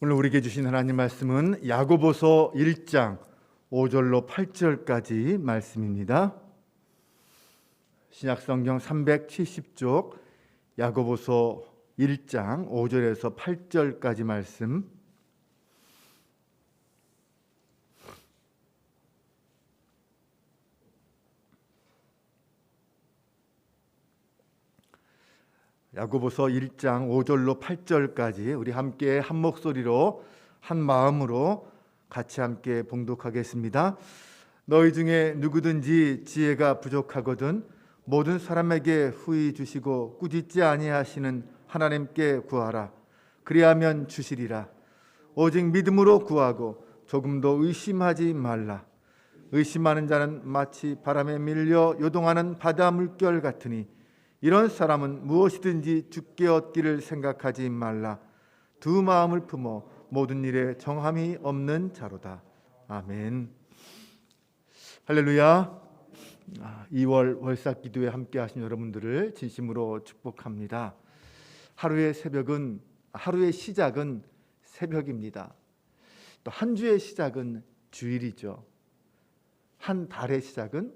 오늘 우리에게 주신 하나님 말씀은 야고보서 1장 5절로 8절까지 말씀입니다. 신약성경 370쪽 야고보서 1장 5절에서 8절까지 말씀. 야고보서 1장 5절로 8절까지 우리 함께 한 목소리로 한 마음으로 같이 함께 봉독하겠습니다. 너희 중에 누구든지 지혜가 부족하거든 모든 사람에게 후히 주시고 꾸짖지 아니하시는 하나님께 구하라. 그리하면 주시리라. 오직 믿음으로 구하고 조금도 의심하지 말라. 의심하는 자는 마치 바람에 밀려 요동하는 바다 물결 같으니 이런 사람은 무엇이든지 주께 얻기를 생각하지 말라. 두 마음을 품어 모든 일에 정함이 없는 자로다. 아멘. 할렐루야. 2월 월삭 기도에 함께 하신 여러분들을 진심으로 축복합니다. 하루의 시작은 새벽입니다. 또 한 주의 시작은 주일이죠. 한 달의 시작은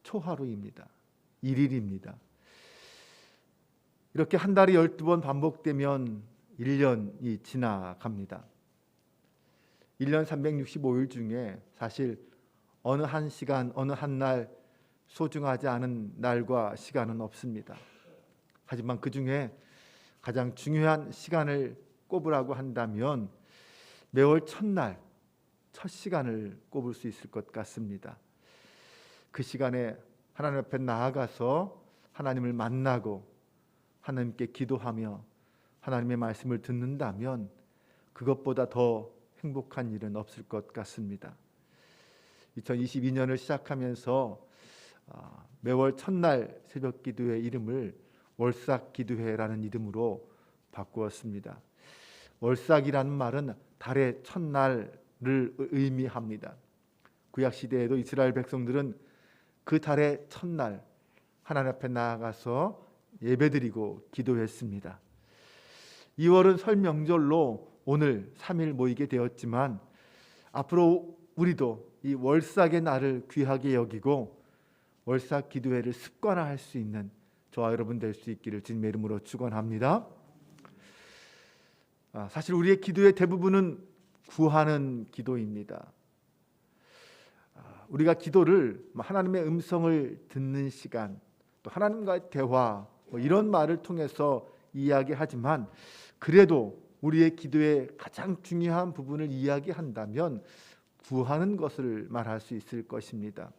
초하루입니다. 1일입니다. 이렇게 한 달이 12번 반복되면 1년이 지나갑니다. 1년 365일 중에 사실 어느 한 시간, 어느 한 날 소중하지 않은 날과 시간은 없습니다. 하지만 그 중에 가장 중요한 시간을 꼽으라고 한다면 매월 첫날, 첫 시간을 꼽을 수 있을 것 같습니다. 그 시간에 하나님 앞에 나아가서 하나님을 만나고 하나님께 기도하며 하나님의 말씀을 듣는다면 그것보다 더 행복한 일은 없을 것 같습니다. 2022년을 시작하면서 매월 첫날 새벽 기도회 이름을 월삭 기도회라는 이름으로 바꾸었습니다. 월삭이라는 말은 달의 첫날을 의미합니다. 구약 시대에도 이스라엘 백성들은 그 달의 첫날 하나님 앞에 나아가서 예배드리고 기도했습니다. 2월은 설 명절로 오늘 3일 모이게 되었지만 앞으로 우리도 이 월삭의 날을 귀하게 여기고 월삭 기도회를 습관화할 수 있는 저와 여러분 될 수 있기를 주님의 이름으로 축원합니다. 사실 우리의 기도의 대부분은 구하는 기도입니다. 우리가 기도를 하나님의 음성을 듣는 시간, 또 하나님과의 대화 이런 말을 통해서 이야기하지만 그래도 우리의 기도의 가장 중요한 부분을 이야기한다면 구하는 것을 말할 수 있을 것입니다.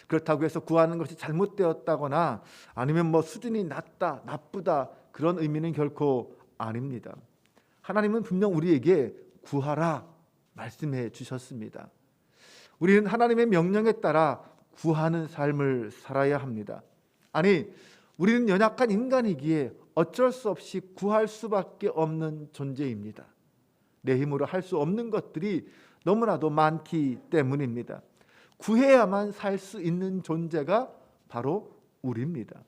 그렇다고 해서 구하는 것이 잘못되었다거나 아니면 수준이 낮다, 나쁘다 그런 의미는 결코 아닙니다. 하나님은 분명 우리에게 구하라 말씀해 주셨습니다. 우리는 하나님의 명령에 따라 구하는 삶을 살아야 합니다. 아니, 우리는 연약한 인간이기에 어쩔 수 없이 구할 수밖에 없는 존재입니다. 내 힘으로 할 수 없는 것들이 너무나도 많기 때문입니다. 구해야만 살 수 있는 존재가 바로 우리입니다.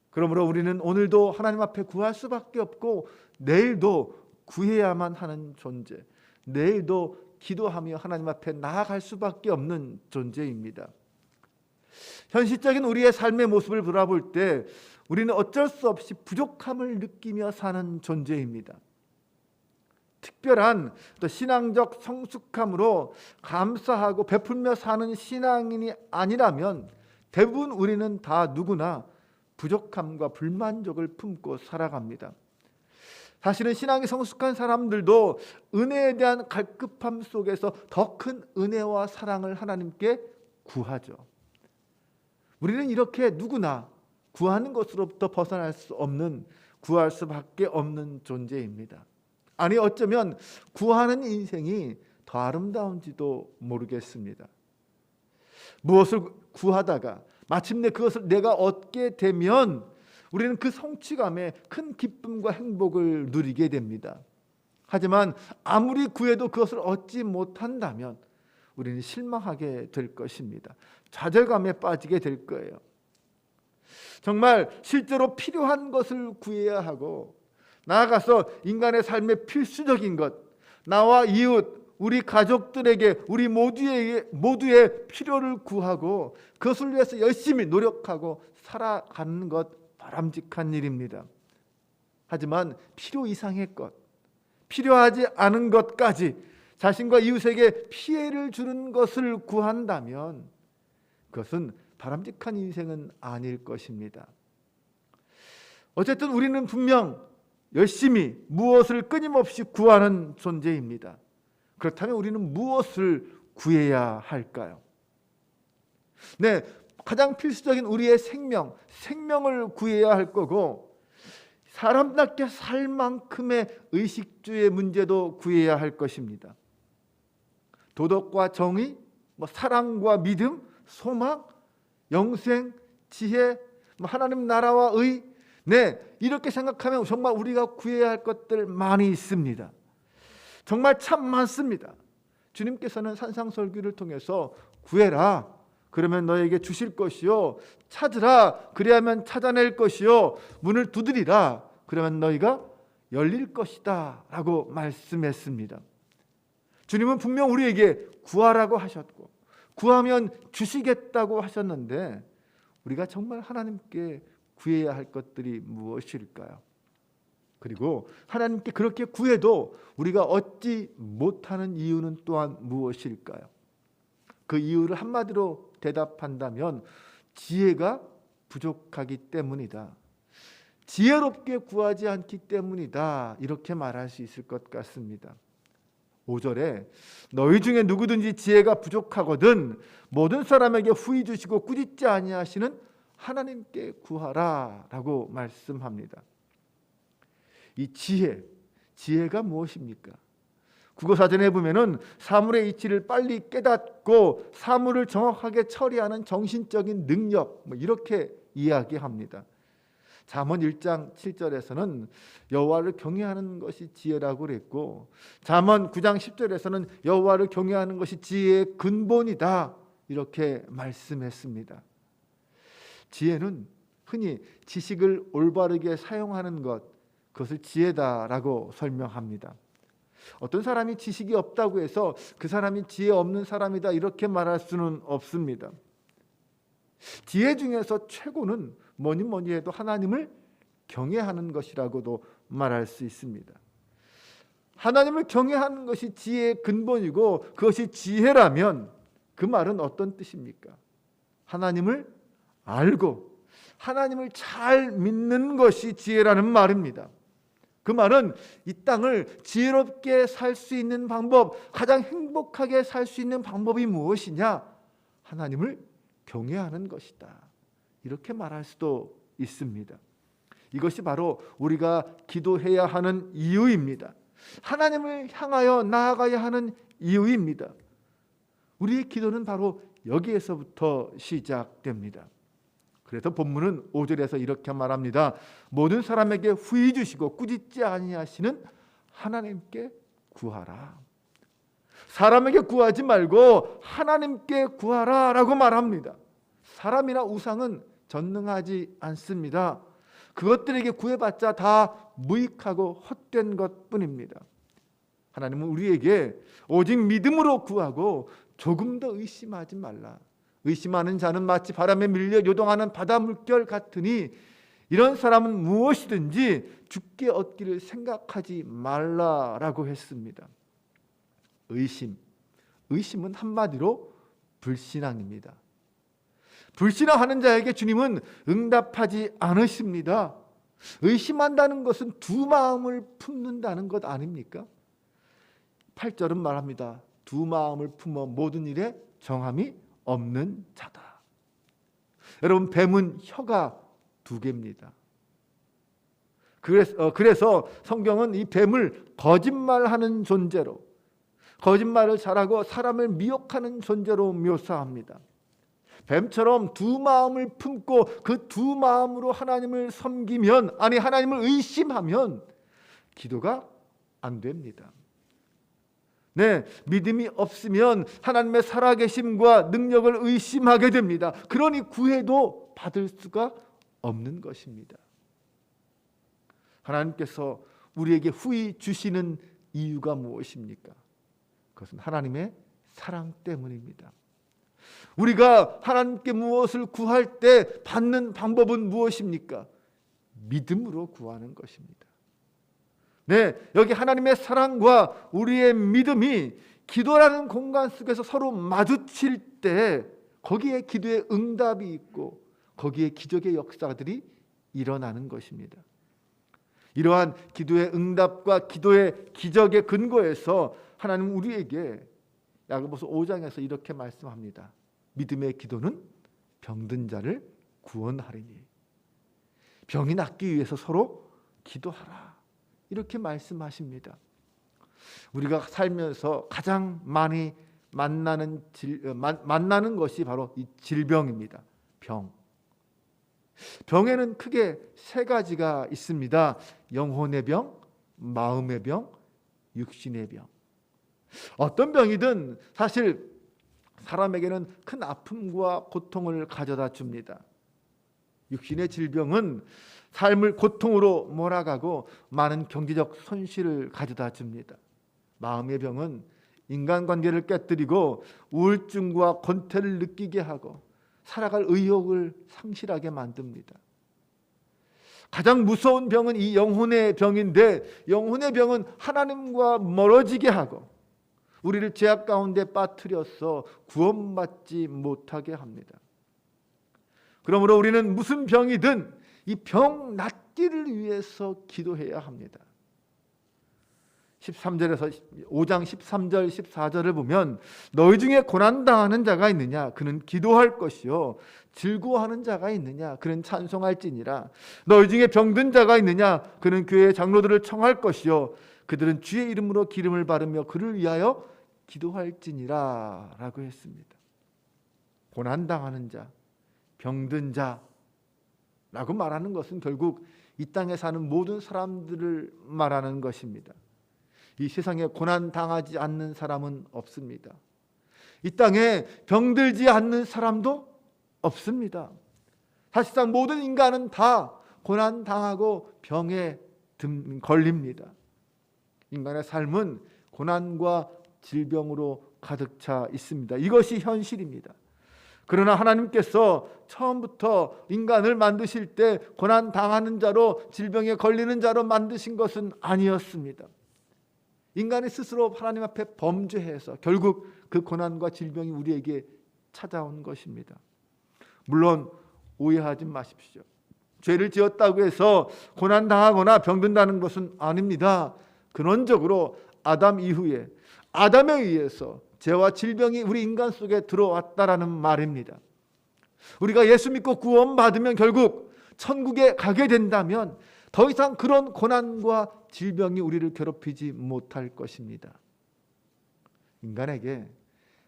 그러므로 우리는 오늘도 하나님 앞에 구할 수밖에 없고 내일도 구해야만 하는 존재, 내일도 기도하며 하나님 앞에 나아갈 수밖에 없는 존재입니다. 현실적인 우리의 삶의 모습을 돌아볼 때 우리는 어쩔 수 없이 부족함을 느끼며 사는 존재입니다. 특별한 또 신앙적 성숙함으로 감사하고 베풀며 사는 신앙인이 아니라면 대부분 우리는 다 누구나 부족함과 불만족을 품고 살아갑니다. 사실은 신앙이 성숙한 사람들도 은혜에 대한 갈급함 속에서 더 큰 은혜와 사랑을 하나님께 구하죠. 우리는 이렇게 누구나 구하는 것으로부터 벗어날 수 없는, 구할 수밖에 없는 존재입니다. 아니, 어쩌면 구하는 인생이 더 아름다운지도 모르겠습니다. 무엇을 구하다가 마침내 그것을 내가 얻게 되면 우리는 그 성취감에 큰 기쁨과 행복을 누리게 됩니다. 하지만 아무리 구해도 그것을 얻지 못한다면 우리는 실망하게 될 것입니다. 좌절감에 빠지게 될 거예요. 정말 실제로 필요한 것을 구해야 하고 나아가서 인간의 삶의 필수적인 것, 나와 이웃, 우리 가족들에게, 우리 모두의 필요를 구하고 그것을 위해서 열심히 노력하고 살아가는 것 바람직한 일입니다. 하지만 필요 이상의 것, 필요하지 않은 것까지 자신과 이웃에게 피해를 주는 것을 구한다면 그것은 바람직한 인생은 아닐 것입니다. 어쨌든 우리는 분명 열심히 무엇을 끊임없이 구하는 존재입니다. 그렇다면 우리는 무엇을 구해야 할까요? 네, 가장 필수적인 우리의 생명을 구해야 할 거고, 사람답게 살 만큼의 의식주의 문제도 구해야 할 것입니다. 도덕과 정의, 사랑과 믿음, 소망, 영생, 지혜, 하나님 나라와 의, 네, 이렇게 생각하면 정말 우리가 구해야 할 것들 많이 있습니다. 정말 참 많습니다. 주님께서는 산상설교를 통해서 구해라, 그러면 너에게 주실 것이요, 찾으라, 그리하면 찾아낼 것이요, 문을 두드리라, 그러면 너희가 열릴 것이다 라고 말씀했습니다. 주님은 분명 우리에게 구하라고 하셨고 구하면 주시겠다고 하셨는데, 우리가 정말 하나님께 구해야 할 것들이 무엇일까요? 그리고 하나님께 그렇게 구해도 우리가 얻지 못하는 이유는 또한 무엇일까요? 그 이유를 한마디로 대답한다면 지혜가 부족하기 때문이다, 지혜롭게 구하지 않기 때문이다, 이렇게 말할 수 있을 것 같습니다. 5절에 너희 중에 누구든지 지혜가 부족하거든 모든 사람에게 후히 주시고 꾸짖지 아니하시는 하나님께 구하라 라고 말씀합니다. 이 지혜가 무엇입니까? 국어사전에 보면은 사물의 이치를 빨리 깨닫고 사물을 정확하게 처리하는 정신적인 능력, 이렇게 이야기합니다. 잠언 1장 7절에서는 여호와를 경외하는 것이 지혜라고 그랬고, 잠언 9장 10절에서는 여호와를 경외하는 것이 지혜의 근본이다, 이렇게 말씀했습니다. 지혜는 흔히 지식을 올바르게 사용하는 것, 그것을 지혜다라고 설명합니다. 어떤 사람이 지식이 없다고 해서 그 사람이 지혜 없는 사람이다, 이렇게 말할 수는 없습니다. 지혜 중에서 최고는 뭐니 해도 하나님을 경외하는 것이라고도 말할 수 있습니다. 하나님을 경외하는 것이 지혜의 근본이고 그것이 지혜라면 그 말은 어떤 뜻입니까? 하나님을 알고 하나님을 잘 믿는 것이 지혜라는 말입니다. 그 말은 이 땅을 지혜롭게 살 수 있는 방법, 가장 행복하게 살 수 있는 방법이 무엇이냐? 하나님을 경외하는 것이다, 이렇게 말할 수도 있습니다. 이것이 바로 우리가 기도해야 하는 이유입니다. 하나님을 향하여 나아가야 하는 이유입니다. 우리의 기도는 바로 여기에서부터 시작됩니다. 그래서 본문은 5절에서 이렇게 말합니다. 모든 사람에게 후히 주시고 꾸짖지 아니하시는 하나님께 구하라. 사람에게 구하지 말고 하나님께 구하라 라고 말합니다. 사람이나 우상은 전능하지 않습니다. 그것들에게 구해봤자 다 무익하고 헛된 것뿐입니다. 하나님은 우리에게 오직 믿음으로 구하고 조금 더 의심하지 말라. 의심하는 자는 마치 바람에 밀려 요동하는 바다 물결 같으니 이런 사람은 무엇이든지 죽게 얻기를 생각하지 말라라고 했습니다. 의심은 한마디로 불신앙입니다. 불신앙하는 자에게 주님은 응답하지 않으십니다. 의심한다는 것은 두 마음을 품는다는 것 아닙니까? 8절은 말합니다. 두 마음을 품어 모든 일에 정함이 없는 자다. 여러분, 뱀은 혀가 두 개입니다. 그래서 성경은 이 뱀을 거짓말하는 존재로, 거짓말을 잘하고 사람을 미혹하는 존재로 묘사합니다. 뱀처럼 두 마음을 품고 그 두 마음으로 하나님을 섬기면, 아니 하나님을 의심하면 기도가 안 됩니다. 네, 믿음이 없으면 하나님의 살아계심과 능력을 의심하게 됩니다. 그러니 구해도 받을 수가 없는 것입니다. 하나님께서 우리에게 후히 주시는 이유가 무엇입니까? 그것은 하나님의 사랑 때문입니다. 우리가 하나님께 무엇을 구할 때 받는 방법은 무엇입니까? 믿음으로 구하는 것입니다. 네, 여기 하나님의 사랑과 우리의 믿음이 기도라는 공간 속에서 서로 마주칠 때 거기에 기도의 응답이 있고 거기에 기적의 역사들이 일어나는 것입니다. 이러한 기도의 응답과 기도의 기적의 근거에서 하나님은 우리에게 야고보서 5장에서 이렇게 말씀합니다. 믿음의 기도는 병든 자를 구원하리니 병이 낫기 위해서 서로 기도하라, 이렇게 말씀하십니다. 우리가 살면서 가장 많이 만나는 것이 바로 이 질병입니다. 병에는 크게 세 가지가 있습니다. 영혼의 병, 마음의 병, 육신의 병. 어떤 병이든 사실 사람에게는 큰 아픔과 고통을 가져다 줍니다. 육신의 질병은 삶을 고통으로 몰아가고 많은 경제적 손실을 가져다 줍니다. 마음의 병은 인간관계를 깨뜨리고 우울증과 권태를 느끼게 하고 살아갈 의욕을 상실하게 만듭니다. 가장 무서운 병은 이 영혼의 병인데, 영혼의 병은 하나님과 멀어지게 하고 우리를 죄악 가운데 빠뜨려서 구원받지 못하게 합니다. 그러므로 우리는 무슨 병이든 이 병 낫기를 위해서 기도해야 합니다. 13절에서 5장 13절 14절을 보면 너희 중에 고난당하는 자가 있느냐 그는 기도할 것이요 즐거워하는 자가 있느냐 그는 찬송할지니라. 너희 중에 병든 자가 있느냐 그는 교회의 장로들을 청할 것이요 그들은 주의 이름으로 기름을 바르며 그를 위하여 기도할지니라 라고 했습니다. 고난당하는 자, 병든 자라고 말하는 것은 결국 이 땅에 사는 모든 사람들을 말하는 것입니다. 이 세상에 고난당하지 않는 사람은 없습니다. 이 땅에 병들지 않는 사람도 없습니다. 사실상 모든 인간은 다 고난당하고 병에 걸립니다. 인간의 삶은 고난과 질병으로 가득 차 있습니다. 이것이 현실입니다. 그러나 하나님께서 처음부터 인간을 만드실 때 고난당하는 자로, 질병에 걸리는 자로 만드신 것은 아니었습니다. 인간이 스스로 하나님 앞에 범죄해서 결국 그 고난과 질병이 우리에게 찾아온 것입니다. 물론 오해하지 마십시오. 죄를 지었다고 해서 고난당하거나 병든다는 것은 아닙니다. 근원적으로 아담 이후에 아담에 의해서 죄와 질병이 우리 인간 속에 들어왔다라는 말입니다. 우리가 예수 믿고 구원받으면 결국 천국에 가게 된다면 더 이상 그런 고난과 질병이 우리를 괴롭히지 못할 것입니다. 인간에게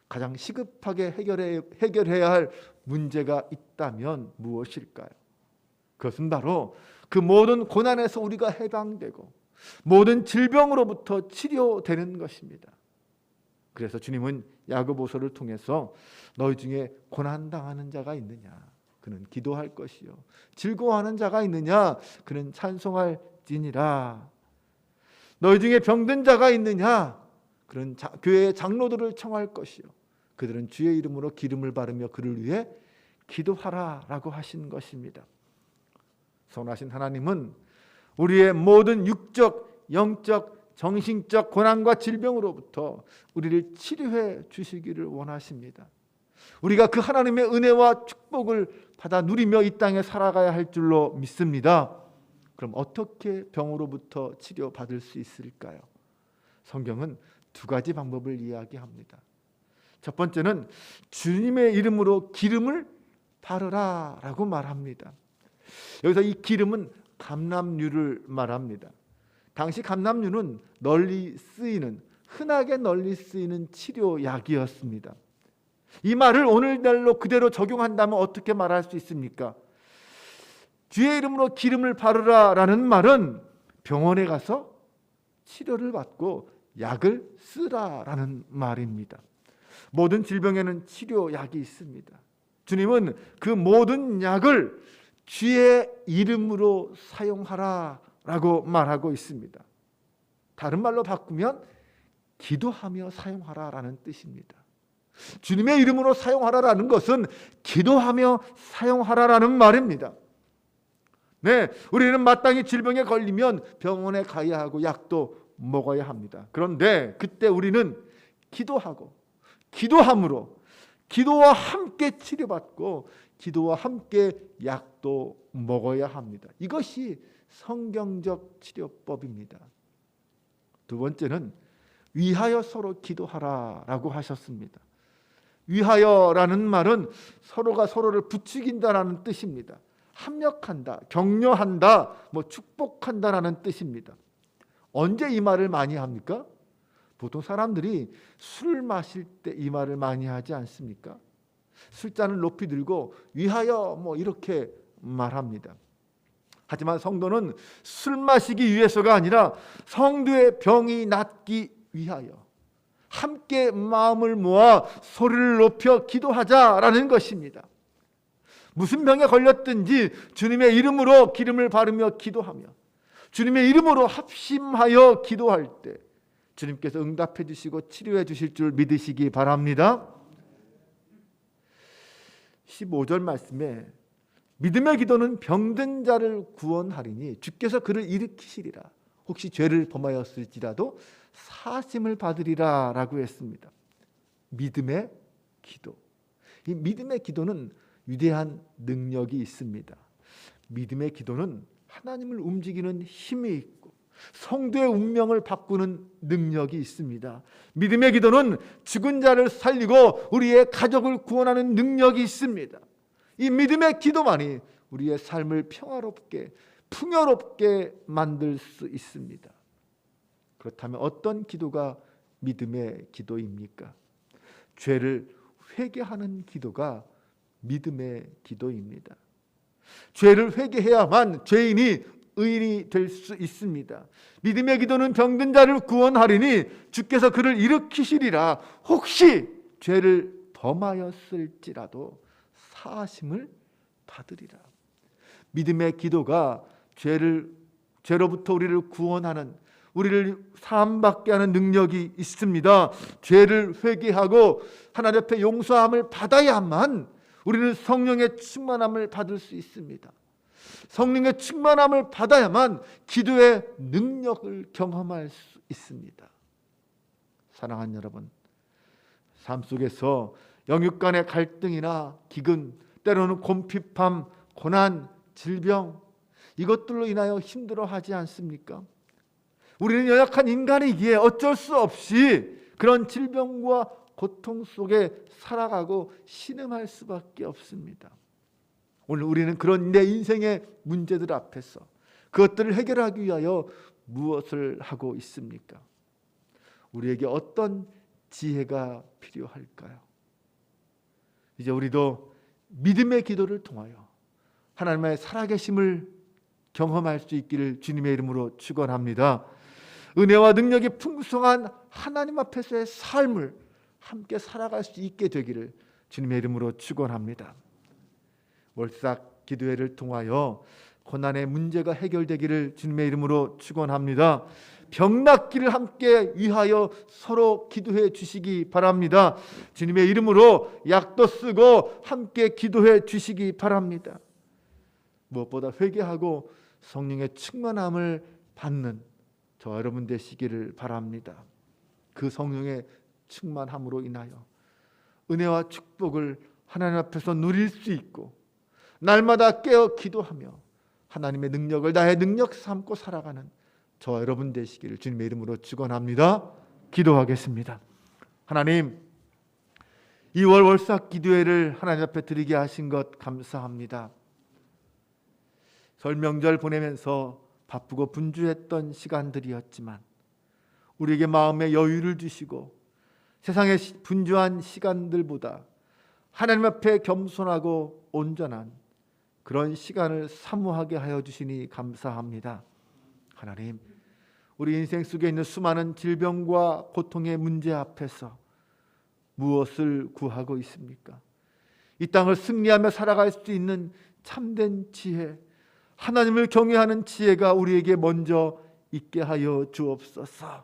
가장 시급하게 해결해야 할 문제가 있다면 무엇일까요? 그것은 바로 그 모든 고난에서 우리가 해방되고 모든 질병으로부터 치료되는 것입니다. 그래서 주님은 야고보서를 통해서 너희 중에 고난당하는 자가 있느냐 그는 기도할 것이요 즐거워하는 자가 있느냐 그는 찬송할지니라. 너희 중에 병든 자가 있느냐 그는 교회의 장로들을 청할 것이요 그들은 주의 이름으로 기름을 바르며 그를 위해 기도하라 라고 하신 것입니다. 선하신 하나님은 우리의 모든 육적, 영적, 정신적 고난과 질병으로부터 우리를 치료해 주시기를 원하십니다. 우리가 그 하나님의 은혜와 축복을 받아 누리며 이 땅에 살아가야 할 줄로 믿습니다. 그럼 어떻게 병으로부터 치료받을 수 있을까요? 성경은 두 가지 방법을 이야기합니다. 첫 번째는 주님의 이름으로 기름을 바르라 라고 말합니다. 여기서 이 기름은 감람유를 말합니다. 당시 감람유는 흔하게 널리 쓰이는 치료약이었습니다. 이 말을 오늘날로 그대로 적용한다면 어떻게 말할 수 있습니까? 주의 이름으로 기름을 바르라 라는 말은 병원에 가서 치료를 받고 약을 쓰라 라는 말입니다. 모든 질병에는 치료약이 있습니다. 주님은 그 모든 약을 주의 이름으로 사용하라 라고 말하고 있습니다. 다른 말로 바꾸면 기도하며 사용하라라는 뜻입니다. 주님의 이름으로 사용하라라는 것은 기도하며 사용하라라는 말입니다. 네, 우리는 마땅히 질병에 걸리면 병원에 가야 하고 약도 먹어야 합니다. 그런데 그때 우리는 기도하고 기도함으로 기도와 함께 치료받고 기도와 함께 약도 먹어야 합니다. 이것이 성경적 치료법입니다. 두 번째는 위하여 서로 기도하라라고 하셨습니다. 위하여라는 말은 서로가 서로를 부추긴다라는 뜻입니다. 합력한다, 격려한다, 축복한다라는 뜻입니다. 언제 이 말을 많이 합니까? 보통 사람들이 술 마실 때 이 말을 많이 하지 않습니까? 술잔을 높이 들고 위하여 이렇게 말합니다. 하지만 성도는 술 마시기 위해서가 아니라 성도의 병이 낫기 위하여 함께 마음을 모아 소리를 높여 기도하자라는 것입니다. 무슨 병에 걸렸든지 주님의 이름으로 기름을 바르며 기도하며 주님의 이름으로 합심하여 기도할 때 주님께서 응답해 주시고 치료해 주실 줄 믿으시기 바랍니다. 15절 말씀에 믿음의 기도는 병든 자를 구원하리니 주께서 그를 일으키시리라. 혹시 죄를 범하였을지라도 사심을 받으리라 라고 했습니다. 믿음의 기도. 이 믿음의 기도는 위대한 능력이 있습니다. 믿음의 기도는 하나님을 움직이는 힘이 있고 성도의 운명을 바꾸는 능력이 있습니다. 믿음의 기도는 죽은 자를 살리고 우리의 가족을 구원하는 능력이 있습니다. 이 믿음의 기도만이 우리의 삶을 평화롭게 풍요롭게 만들 수 있습니다. 그렇다면 어떤 기도가 믿음의 기도입니까? 죄를 회개하는 기도가 믿음의 기도입니다. 죄를 회개해야만 죄인이 의인이 될 수 있습니다. 믿음의 기도는 병든 자를 구원하리니 주께서 그를 일으키시리라. 혹시 죄를 범하였을지라도 사하심을 받으리라. 믿음의 기도가 죄로부터 우리를 구원하는, 우리를 사함받게 하는 능력이 있습니다. 죄를 회개하고 하나님 앞에 용서함을 받아야만 우리는 성령의 충만함을 받을 수 있습니다. 성령의 충만함을 받아야만 기도의 능력을 경험할 수 있습니다. 사랑하는 여러분, 삶 속에서 영육 간의 갈등이나 기근, 때로는 곰핍함, 고난, 질병, 이것들로 인하여 힘들어하지 않습니까? 우리는 연약한 인간이기에 어쩔 수 없이 그런 질병과 고통 속에 살아가고 신음할 수밖에 없습니다. 오늘 우리는 그런 내 인생의 문제들 앞에서 그것들을 해결하기 위하여 무엇을 하고 있습니까? 우리에게 어떤 지혜가 필요할까요? 이제 우리도 믿음의 기도를 통하여 하나님의 살아계심을 경험할 수 있기를 주님의 이름으로 축원합니다. 은혜와 능력이 풍성한 하나님 앞에서의 삶을 함께 살아갈 수 있게 되기를 주님의 이름으로 축원합니다. 월삭 기도회를 통하여 고난의 문제가 해결되기를 주님의 이름으로 축원합니다. 병 낫기를 함께 위하여 서로 기도해 주시기 바랍니다. 주님의 이름으로 약도 쓰고 함께 기도해 주시기 바랍니다. 무엇보다 회개하고 성령의 충만함을 받는 저와 여러분 되시기를 바랍니다. 그 성령의 충만함으로 인하여 은혜와 축복을 하나님 앞에서 누릴 수 있고 날마다 깨어 기도하며 하나님의 능력을 나의 능력 삼고 살아가는 저와 여러분 되시기를 주님의 이름으로 축원합니다. 기도하겠습니다. 하나님, 2월 월삭 기도회를 하나님 앞에 드리게 하신 것 감사합니다. 설 명절 보내면서 바쁘고 분주했던 시간들이었지만 우리에게 마음의 여유를 주시고 세상의 분주한 시간들보다 하나님 앞에 겸손하고 온전한 그런 시간을 사모하게 하여 주시니 감사합니다. 하나님, 우리 인생 속에 있는 수많은 질병과 고통의 문제 앞에서 무엇을 구하고 있습니까? 이 땅을 승리하며 살아갈 수 있는 참된 지혜, 하나님을 경외하는 지혜가 우리에게 먼저 있게 하여 주옵소서.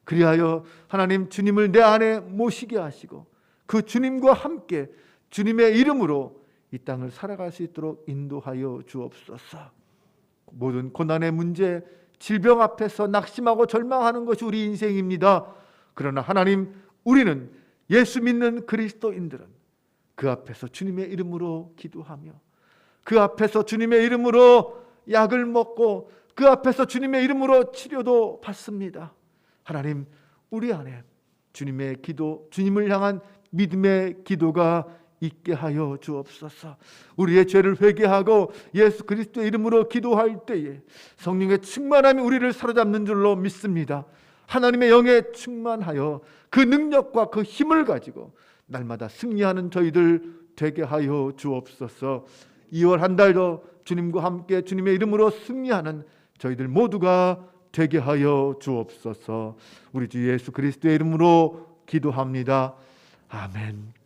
그리하여 하나님 주님을 내 안에 모시게 하시고 그 주님과 함께 주님의 이름으로 이 땅을 살아갈 수 있도록 인도하여 주옵소서. 모든 고난의 문제, 질병 앞에서 낙심하고 절망하는 것이 우리 인생입니다. 그러나 하나님, 우리는 예수 믿는 그리스도인들은 그 앞에서 주님의 이름으로 기도하며 그 앞에서 주님의 이름으로 약을 먹고 그 앞에서 주님의 이름으로 치료도 받습니다. 하나님, 우리 안에 주님의 기도, 주님을 향한 믿음의 기도가 있게 하여 주옵소서. 우리의 죄를 회개하고 예수 그리스도의 이름으로 기도할 때에 성령의 충만함이 우리를 사로잡는 줄로 믿습니다. 하나님의 영에 충만하여 그 능력과 그 힘을 가지고 날마다 승리하는 저희들 되게 하여 주옵소서. 2월 한 달도 주님과 함께 주님의 이름으로 승리하는 저희들 모두가 되게 하여 주옵소서. 우리 주 예수 그리스도의 이름으로 기도합니다. 아멘.